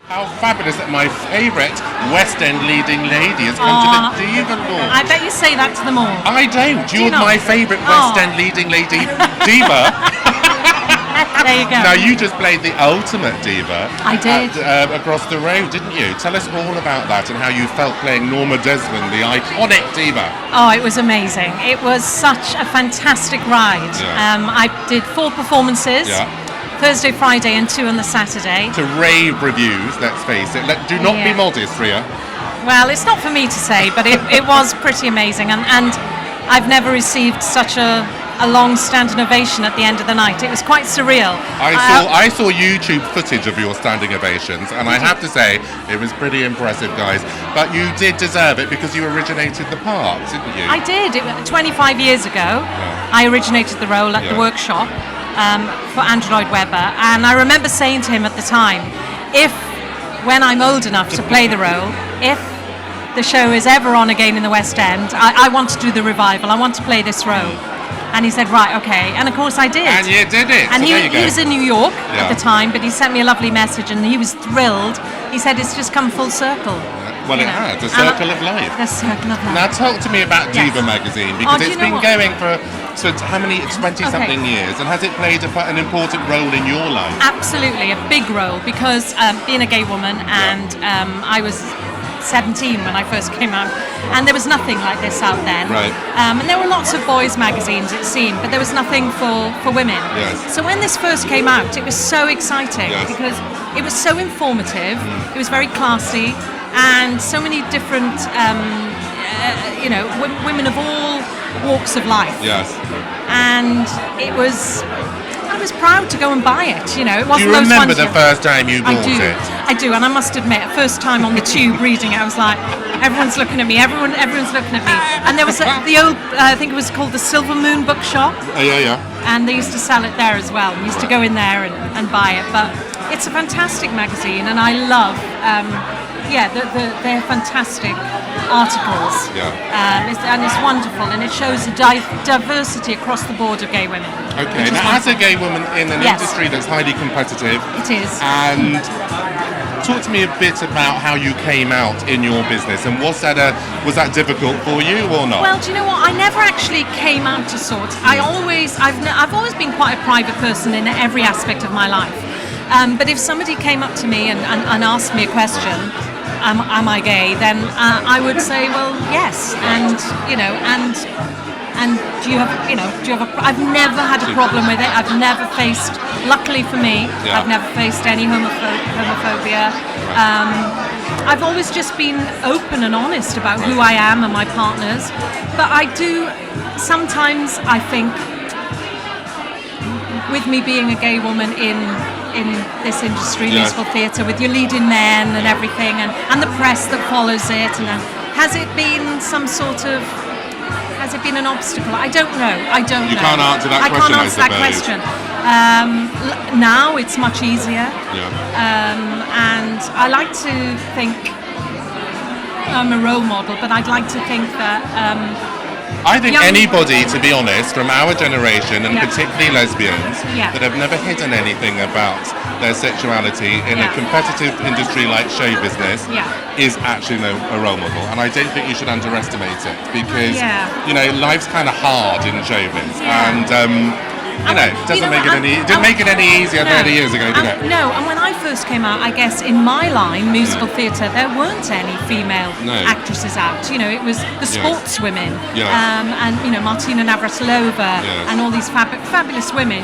How fabulous that my favourite West End leading lady has come to the Diva launch. I bet you say that to them all. I don't. You're my favourite West End leading lady diva. There you go. Now, you just played the ultimate diva. I did. Across the road, didn't you? Tell us all about that and how you felt playing Norma Desmond, the iconic diva. Oh, it was amazing. It was such a fantastic ride. Yeah. I did 4 performances. Yeah. Thursday, Friday, and 2 on the Saturday. To rave reviews, let's face it. Do not be modest, Ria. Well, it's not for me to say, but it was pretty amazing. And I've never received such a long standing ovation at the end of the night. It was quite surreal. I saw YouTube footage of your standing ovations, and I have to say, it was pretty impressive, guys. But you did deserve it because you originated the part, didn't you? I did. 25 years ago, I originated the role at the workshop. For Andrew Lloyd Webber, and I remember saying to him at the time, when I'm old enough to play the role, if the show is ever on again in the West End, I want to do the revival, I want to play this role. And he said, right, okay. And of course I did. And you did it. And so he was in New York at the time, but he sent me a lovely message and he was thrilled. He said, it's just come full circle. Well, it has. The circle of life. The circle of life. Now, talk to me about Diva magazine, because it's been going for how many, 20-something years, and has it played an important role in your life? Absolutely, a big role, because being a gay woman, and I was 17 when I first came out, and there was nothing like this out then. Right. And there were lots of boys' magazines, it seemed, but there was nothing for women. Yes. So when this first came out, it was so exciting, because it was so informative, it was very classy, and so many different, women of all walks of life. Yes. And I was proud to go and buy it. It wasn't. Do you remember the first time you bought it? I do, and I must admit, first time on the tube reading it, I was like, everyone's looking at me. Everyone's looking at me. And there was the old, I think it was called the Silver Moon Bookshop. Oh yeah. And they used to sell it there as well. We used to go in there and buy it. But it's a fantastic magazine, and I love. They're fantastic articles. Yeah. And it's wonderful, and it shows the diversity across the board of gay women. Okay. Now, as a gay woman in an industry that's highly competitive, it is. And talk to me a bit about how you came out in your business, and was that difficult for you or not? Well, do you know what? I never actually came out to sort. I've always been quite a private person in every aspect of my life. But if somebody came up to me and asked me a question, am I gay? Then I would say, well, yes. And do you have I've never had a problem with it. I've never faced, luckily for me, I've never faced any homophobia. I've always just been open and honest about who I am and my partners. But I do, sometimes I think, with me being a gay woman in this industry, musical theatre, with your leading men and everything, and the press that follows it, and has it been an obstacle? I don't know. You can't answer that question. I can't answer that question. Now it's much easier. And I like to think I'm a role model, but I'd like to think that I think anybody, to be honest, from our generation, and particularly lesbians, that have never hidden anything about their sexuality in a competitive industry like show business is actually a role model. And I don't think you should underestimate it, because life's kind of hard in showbiz, and it didn't make it any easier 30 years ago, did it? No, and when I first came out, I guess in my line, musical theatre, there weren't any female actresses out. It was the sportswomen, and Martina Navratilova, and all these fabulous women,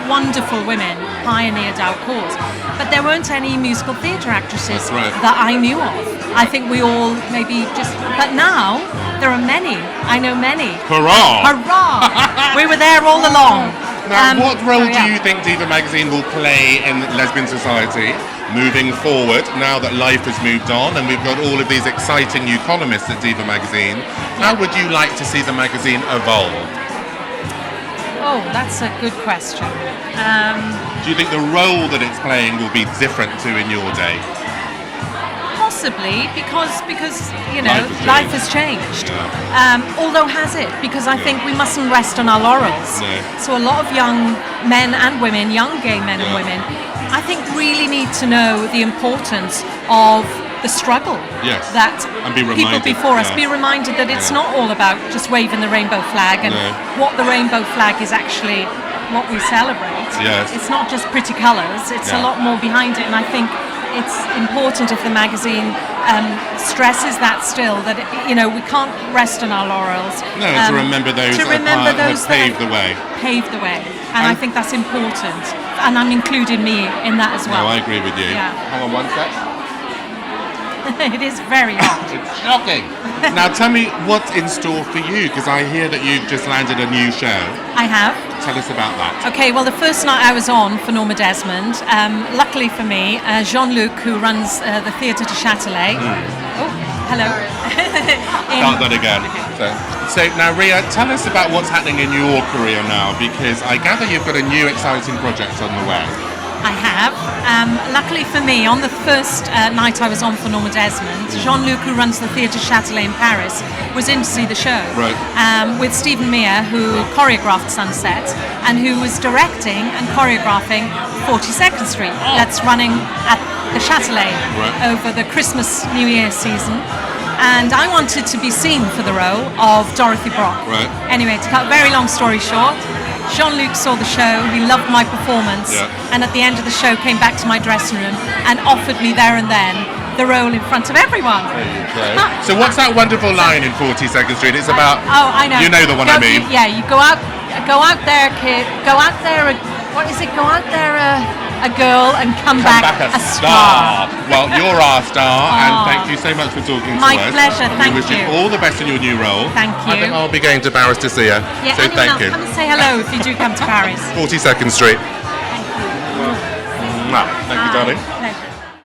wonderful women, pioneered our cause. But there weren't any musical theatre actresses that I knew of. I think we all maybe but now there are many. I know many. Hurrah! Hurrah! We were there all along. Now, what role do you think Diva magazine will play in lesbian society moving forward, now that life has moved on and we've got all of these exciting new columnists at Diva magazine? How would you like to see the magazine evolve? Oh, that's a good question. Do you think the role that it's playing will be different to in your day? Possibly, because life has changed. Although has it? Because I think we mustn't rest on our laurels. So a lot of young men and women, young gay men and women, I think really need to know the importance of the struggle that and be people before us be reminded that it's not all about just waving the rainbow flag and what the rainbow flag is actually what we celebrate. It's not just pretty colours, it's a lot more behind it, and I think it's important if the magazine stresses that still, that we can't rest on our laurels. No, to remember those that have paved the way. And I think that's important, and I'm including me in that as well. No, I agree with you. Hang on one sec. It is very hot. It's shocking. Now tell me what's in store for you, because I hear that you've just landed a new show. I have. Tell us about that. Okay, well the first night I was on for Norma Desmond, luckily for me, Jean-Luc, who runs the Theatre du Châtelet. Oh, hello. Start that again. So now Ria, tell us about what's happening in your career now, because I gather you've got a new exciting project on the way. I have. Luckily for me, on the first night I was on for Norma Desmond, Jean-Luc, who runs the Theatre Châtelet in Paris, was in to see the show with Stephen Meyer, who choreographed Sunset, and who was directing and choreographing 42nd Street, that's running at the Châtelet over the Christmas New Year season. And I wanted to be seen for the role of Dorothy Brock. Anyway, to cut a very long story short, Jean-Luc saw the show, he loved my performance, and at the end of the show came back to my dressing room and offered me there and then the role in front of everyone. So what's that wonderful line in 42nd Street? It's about, I know. You know the one I mean. You go out there, kid, go out there, what is it, go out there a girl and come back a star. Well, you're our star, and thank you so much for talking to us. My pleasure, thank you. We wish you all the best in your new role. Thank you. I think I'll be going to Paris to see her. Yeah, so thank you. Come and say hello if you do come to Paris. 42nd Street. Thank you. Thank you, darling.